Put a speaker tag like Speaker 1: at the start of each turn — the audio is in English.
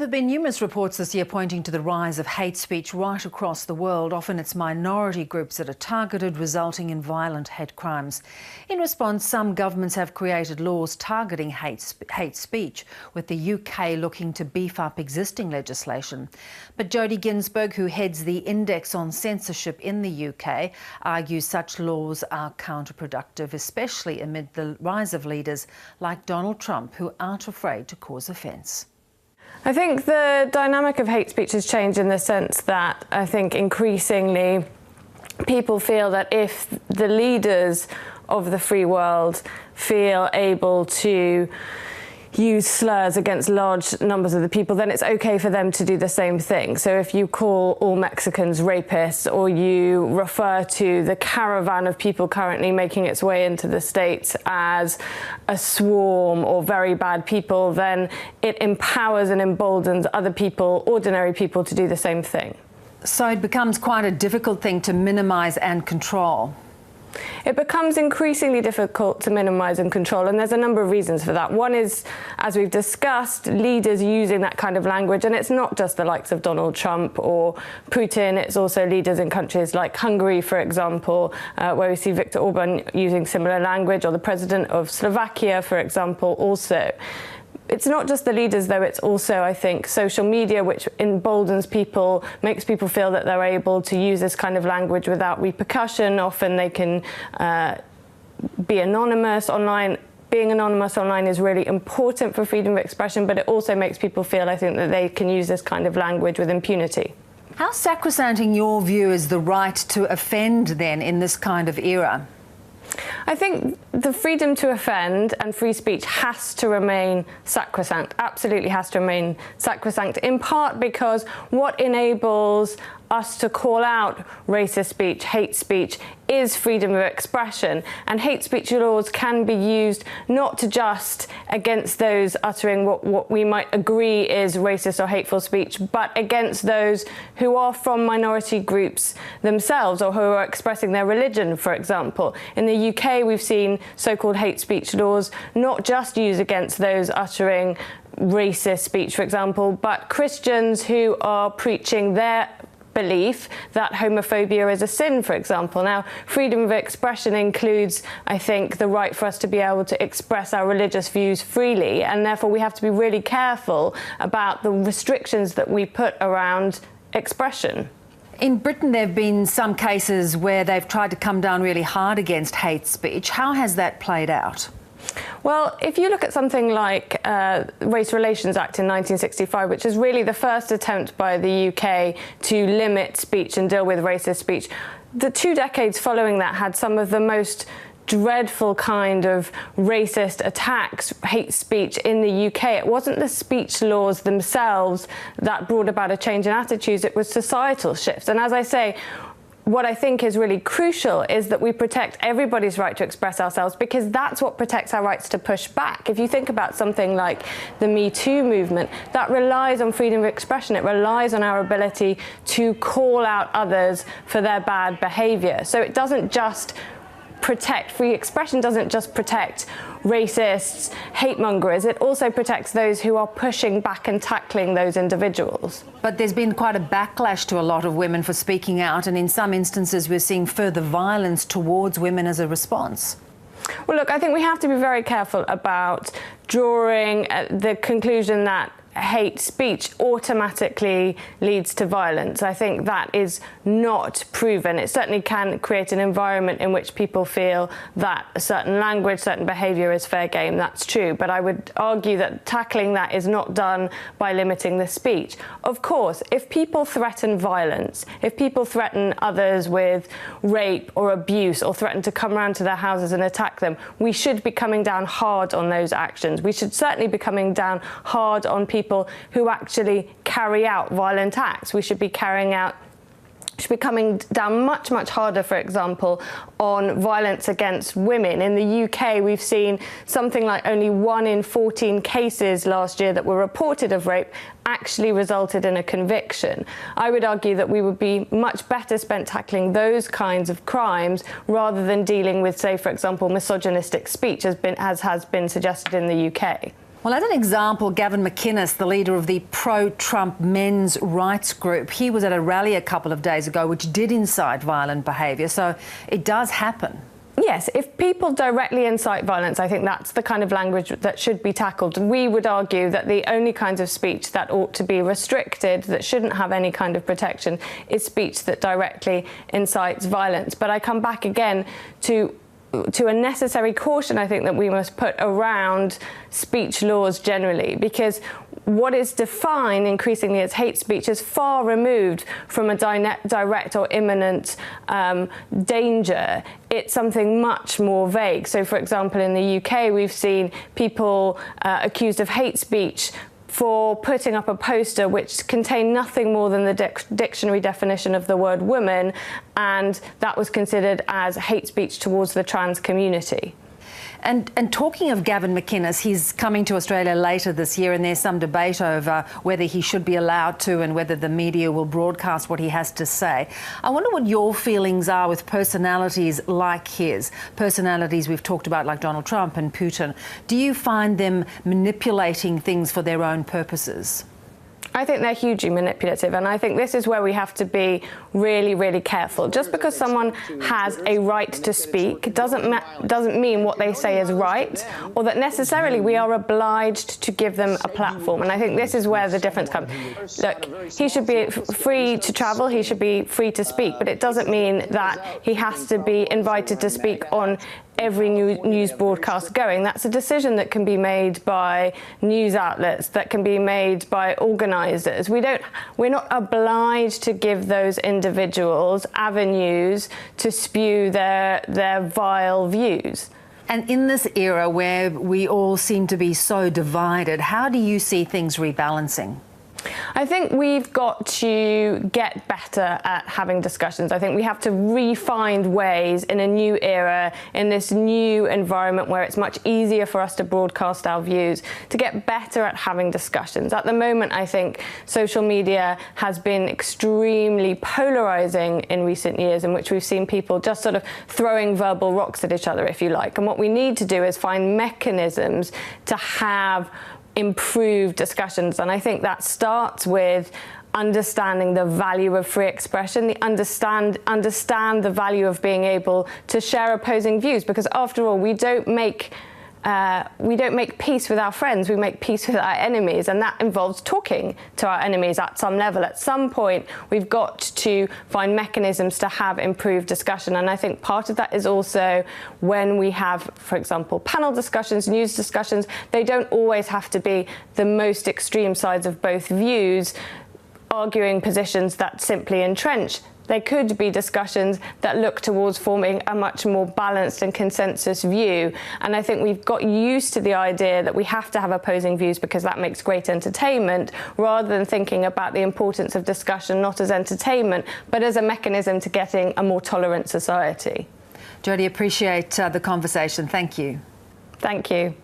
Speaker 1: There have been numerous reports this year pointing to the rise of hate speech right across the world. Often it's minority groups that are targeted, resulting in violent hate crimes. In response, some governments have created laws targeting hate speech, with the UK looking to beef up existing legislation. But Jodie Ginsberg, who heads the Index on Censorship in the UK, argues such laws are counterproductive, especially amid the rise of leaders like Donald Trump, who aren't afraid to cause offence.
Speaker 2: I think the dynamic of hate speech has changed in the sense that I think increasingly people feel that if the leaders of the free world feel able to use slurs against large numbers of the people, then it's okay for them to do the same thing. So if you call all Mexicans rapists, or you refer to the caravan of people currently making its way into the States as a swarm or very bad people, then it empowers and emboldens other people, ordinary people, to do the same thing.
Speaker 1: So it becomes quite a difficult thing to minimise and control.
Speaker 2: It becomes increasingly difficult to minimise and control, and there's a number of reasons for that. One is, as we've discussed, leaders using that kind of language, and it's not just the likes of Donald Trump or Putin, it's also leaders in countries like Hungary, for example, where we see Viktor Orban using similar language, or the president of Slovakia, for example, also. It's not just the leaders, though, it's also, I think, social media, which emboldens people, makes people feel that they're able to use this kind of language without repercussion. Often they can be anonymous online. Being anonymous online is really important for freedom of expression, but it also makes people feel, I think, that they can use this kind of language with impunity.
Speaker 1: How sacrosanct, in your view, is the right to offend, then, in this kind of era?
Speaker 2: I think the freedom to offend and free speech has to remain sacrosanct, absolutely has to remain sacrosanct, in part because what enables us to call out racist speech, hate speech, is freedom of expression. And hate speech laws can be used not to just against those uttering what we might agree is racist or hateful speech, but against those who are from minority groups themselves, or who are expressing their religion, for example. In the UK, we've seen so-called hate speech laws not just used against those uttering racist speech, for example, but Christians who are preaching their belief that homophobia is a sin, for example. Now, freedom of expression includes, I think, the right for us to be able to express our religious views freely, and therefore we have to be really careful about the restrictions that we put around expression.
Speaker 1: In Britain, there have been some cases where they've tried to come down really hard against hate speech. How has that played out?
Speaker 2: Well, if you look at something like Race Relations Act in 1965, which is really the first attempt by the UK to limit speech and deal with racist speech, the 2 decades following that had some of the most dreadful kind of racist attacks, hate speech in the UK. It wasn't the speech laws themselves that brought about a change in attitudes, it was societal shifts. And as I say, what I think is really crucial is that we protect everybody's right to express ourselves, because that's what protects our rights to push back. If you think about something like the Me Too movement, that relies on freedom of expression. It relies on our ability to call out others for their bad behaviour. So it doesn't just protect, free expression doesn't just protect racists, hate mongers, it also protects those who are pushing back and tackling those individuals.
Speaker 1: But there's been quite a backlash to a lot of women for speaking out, and in some instances we're seeing further violence towards women as a response.
Speaker 2: Well, look, I think we have to be very careful about drawing the conclusion that hate speech automatically leads to violence. I think that is not proven. It certainly can create an environment in which people feel that a certain language, certain behaviour is fair game. That's true. But I would argue that tackling that is not done by limiting the speech. Of course, if people threaten violence, if people threaten others with rape or abuse, or threaten to come around to their houses and attack them, we should be coming down hard on those actions. We should certainly be coming down hard on people who actually carry out violent acts. We should be coming down much, much harder, for example, on violence against women. In the UK, we've seen something like only 1 in 14 cases last year that were reported of rape actually resulted in a conviction. I would argue that we would be much better spent tackling those kinds of crimes rather than dealing with, say, for example, misogynistic speech, as has been suggested in the UK.
Speaker 1: Well, as an example, Gavin McInnes, the leader of the pro-Trump men's rights group, he was at a rally a couple of days ago which did incite violent behaviour, so it does happen.
Speaker 2: Yes, if people directly incite violence, I think that's the kind of language that should be tackled. We would argue that the only kinds of speech that ought to be restricted, that shouldn't have any kind of protection, is speech that directly incites violence. But I come back again to a necessary caution, I think, that we must put around speech laws generally, because what is defined increasingly as hate speech is far removed from a direct or imminent danger. It's something much more vague. So, for example, in the UK, we've seen people accused of hate speech for putting up a poster which contained nothing more than the dictionary definition of the word woman, and that was considered as hate speech towards the trans community.
Speaker 1: And talking of Gavin McInnes, he's coming to Australia later this year, and there's some debate over whether he should be allowed to and whether the media will broadcast what he has to say. I wonder what your feelings are with personalities like his, personalities we've talked about like Donald Trump and Putin. Do you find them manipulating things for their own purposes?
Speaker 2: I think they're hugely manipulative, and I think this is where we have to be really, really careful. Just because someone has a right to speak doesn't mean what they say is right, or that necessarily we are obliged to give them a platform. And I think this is where the difference comes. Look, he should be free to travel, he should be free to speak, but it doesn't mean that he has to be invited to speak on every news broadcast going. That's a decision that can be made by news outlets, that can be made by organisers. We're not obliged to give those individuals avenues to spew their vile views.
Speaker 1: And in this era where we all seem to be so divided, how do you see things rebalancing?
Speaker 2: I think we've got to get better at having discussions. I think we have to refine ways in a new era, in this new environment where it's much easier for us to broadcast our views, to get better at having discussions. At the moment, I think social media has been extremely polarising in recent years, in which we've seen people just sort of throwing verbal rocks at each other, if you like. And what we need to do is find mechanisms to have improved discussions, and I think that starts with understanding the value of free expression, understand the value of being able to share opposing views, because after all, we don't make peace with our friends, we make peace with our enemies, and that involves talking to our enemies at some level. At some point, we've got to find mechanisms to have improved discussion, and I think part of that is also when we have, for example, panel discussions, news discussions, they don't always have to be the most extreme sides of both views, arguing positions that simply entrench. There could be discussions that look towards forming a much more balanced and consensus view. And I think we've got used to the idea that we have to have opposing views because that makes great entertainment, rather than thinking about the importance of discussion not as entertainment, but as a mechanism to getting a more tolerant society.
Speaker 1: Jodie, appreciate the conversation. Thank you.
Speaker 2: Thank you.